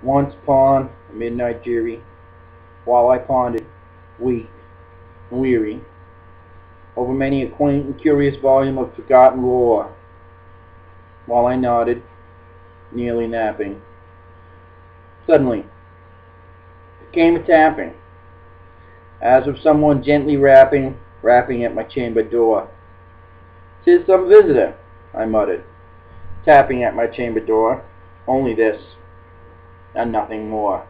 Once upon a midnight dreary, while I pondered, weak and weary, over many a quaint and curious volume of forgotten lore, while I nodded, nearly napping, suddenly there came a tapping, as of someone gently rapping at my chamber door. "'Tis some visitor," I muttered, tapping at my chamber door. Only this, and nothing more.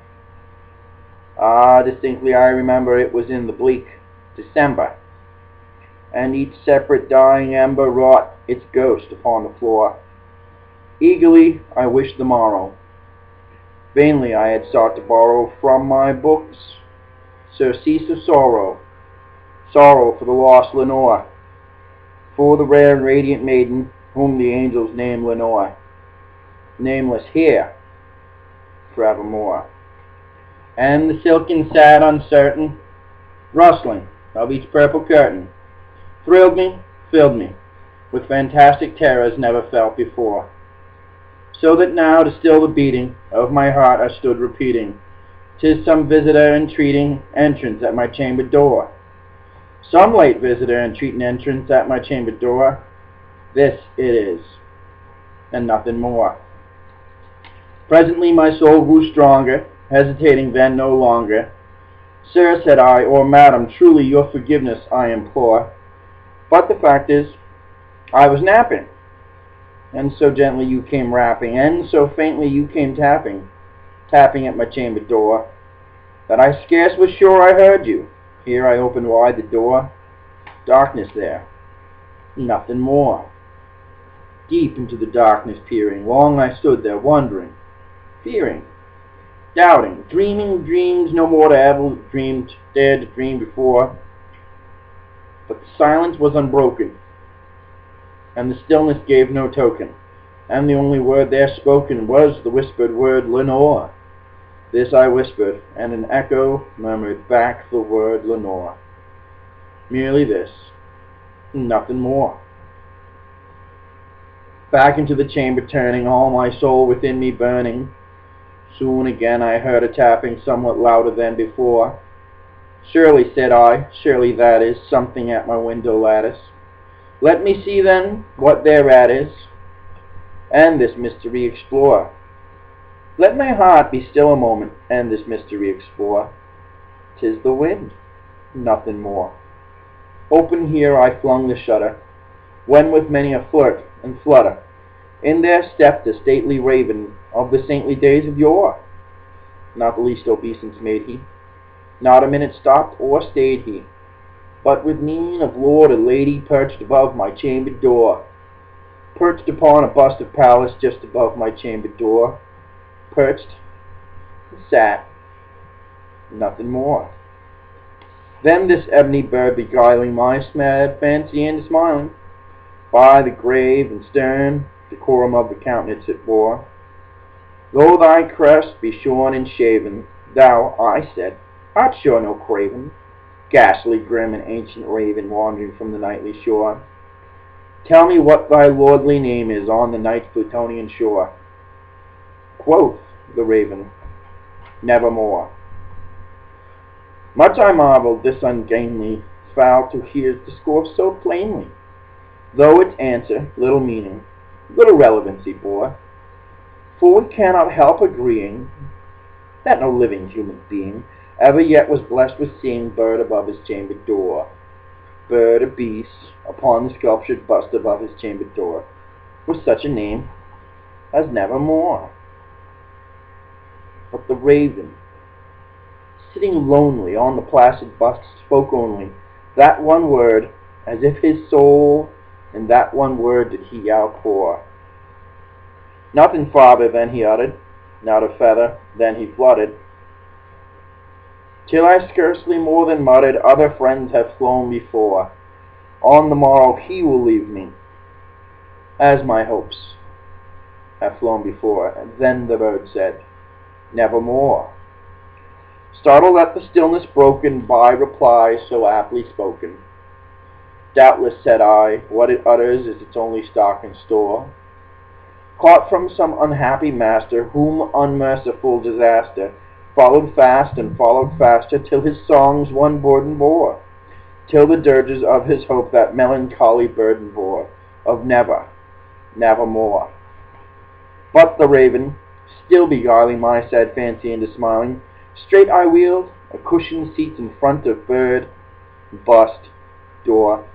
Ah, distinctly I remember it was in the bleak December, and each separate dying ember wrought its ghost upon the floor. Eagerly I wished the morrow. Vainly I had sought to borrow from my books surcease of sorrow, sorrow for the lost Lenore, for the rare and radiant maiden whom the angels name Lenore, nameless here forevermore. And the silken, sad, uncertain rustling of each purple curtain thrilled me, filled me with fantastic terrors never felt before, so that now to still the beating of my heart I stood repeating, "'Tis some visitor entreating entrance at my chamber door, some late visitor entreating entrance at my chamber door. This it is, and nothing more." Presently my soul grew stronger, hesitating then no longer. "Sir," said I, "or madam, truly your forgiveness I implore. But the fact is, I was napping, and so gently you came rapping, and so faintly you came tapping at my chamber door, that I scarce was sure I heard you. Here I opened wide the door. Darkness there, nothing more. Deep into the darkness peering, long I stood there, wondering, fearing, doubting, dreaming dreams no more to ever dared to dream before. But the silence was unbroken, and the stillness gave no token, and the only word there spoken was the whispered word Lenore. This I whispered, and an echo murmured back the word Lenore. Merely this, nothing more. Back into the chamber turning, all my soul within me burning. Soon again I heard a tapping somewhat louder than before. "Surely," said I, "surely that is something at my window lattice. Let me see then what thereat is, and this mystery explore. Let my heart be still a moment, and this mystery explore. 'Tis the wind, nothing more." Open here I flung the shutter, when with many a flirt and flutter in there stepped a stately raven of the saintly days of yore. Not the least obeisance made he, not a minute stopped or stayed he, but with mien of lord or lady perched above my chamber door, perched upon a bust of Pallas just above my chamber door, perched and sat, nothing more. Then this ebony bird beguiling my mad fancy into smiling, by the grave and stern decorum of the countenance it bore. "Though thy crest be shorn and shaven, thou," I said, "art sure no craven, ghastly, grim, and ancient raven wandering from the nightly shore. Tell me what thy lordly name is on the night's Plutonian shore." Quoth the raven, "Nevermore." Much I marveled this ungainly fowl to hear discourse so plainly, though its answer little meaning, little relevancy bore. For we cannot help agreeing that no living human being ever yet was blessed with seeing bird above his chamber door, bird or beast upon the sculptured bust above his chamber door, with such a name as Nevermore. But the raven, sitting lonely on the placid bust, spoke only that one word, as if his soul in that one word did he outpour. Nothing farther than he uttered, not a feather than he fluttered, till I scarcely more than muttered, "Other friends have flown before. On the morrow he will leave me, as my hopes have flown before." And then the bird said, "Nevermore." Startled at the stillness broken by reply so aptly spoken. "Doubtless," said I, "what it utters is its only stock and store. caught from some unhappy master, whom unmerciful disaster followed fast and followed faster, till his songs one burden bore, till the dirges of his hope that melancholy burden bore, of never, nevermore. But the raven, still beguiling my sad fancy into smiling, straight I wheeled a cushioned seat in front of bird, bust, door.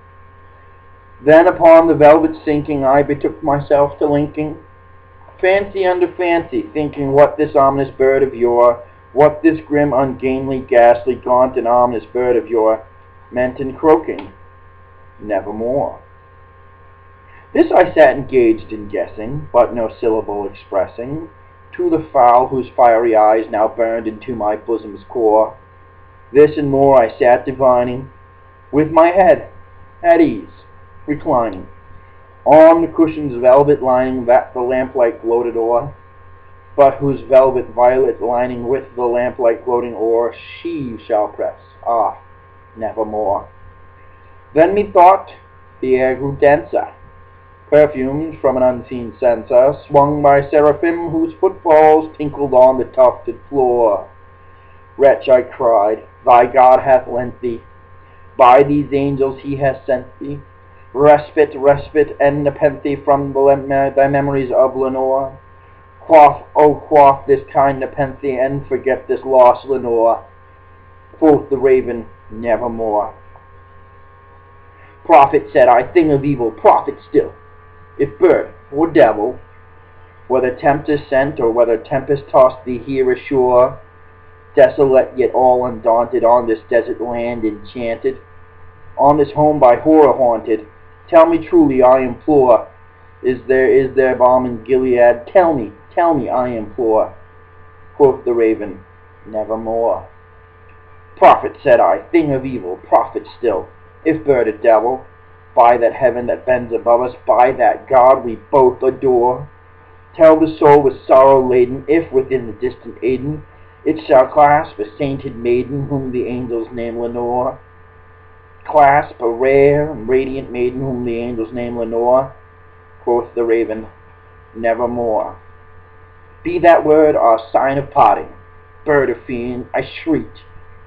Then upon the velvet sinking, I betook myself to linking fancy under fancy, thinking what this ominous bird of yore, what this grim, ungainly, ghastly, gaunt, and ominous bird of yore meant in croaking, nevermore. This I sat engaged in guessing, but no syllable expressing, to the fowl whose fiery eyes now burned into my bosom's core. This and more I sat divining, with my head at ease, reclining on the cushion's velvet lining that the lamplight gloated o'er, but whose velvet violet lining with the lamplight gloating o'er she shall press, nevermore. Then methought the air grew denser, perfumed from an unseen censer, swung by seraphim whose footfalls tinkled on the tufted floor. Wretch, I cried, thy God hath lent thee, by these angels he has sent thee, respite, respite, and nepenthe from thy memories of Lenore. Quaff, oh quaff this kind nepenthe, and forget this lost Lenore. Quoth the raven, nevermore. Prophet, said I, thing of evil, prophet still, if bird or devil, whether tempest sent or whether tempest tossed thee here ashore, desolate yet all undaunted, on this desert land enchanted, on this home by horror haunted, tell me truly, I implore, is there balm in Gilead? Tell me, I implore. Quoth the raven, nevermore. Prophet, said I, thing of evil, prophet still, if bird or devil, by that heaven that bends above us, by that God we both adore, tell the soul with sorrow laden, if within the distant Aidenn it shall clasp a sainted maiden whom the angels name Lenore, clasp a rare and radiant maiden whom the angels name Lenore. Quoth the raven, nevermore. Be that word our sign of parting, bird or fiend, I shrieked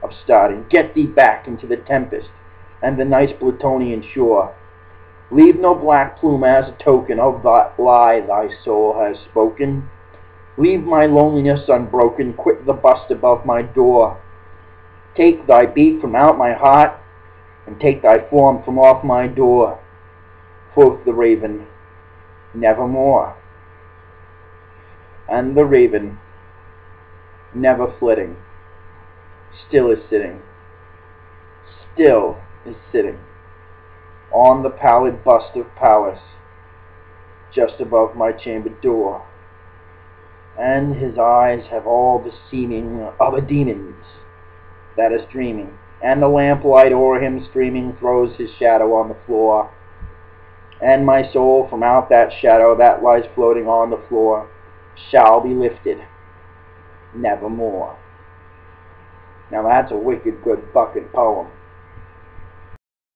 of starting, get thee back into the tempest and the nice Plutonian shore. Leave no black plume as a token of that lie thy soul has spoken. Leave my loneliness unbroken, quit the bust above my door. Take thy beat from out my heart, and take thy form from off my door. Quoth the raven, nevermore. And the raven, never flitting, still is sitting, on the pallid bust of Pallas, just above my chamber door. And his eyes have all the seeming of a demon's that is dreaming, and the lamplight o'er him streaming throws his shadow on the floor. And my soul from out that shadow that lies floating on the floor shall be lifted nevermore. Now that's a wicked good fucking poem.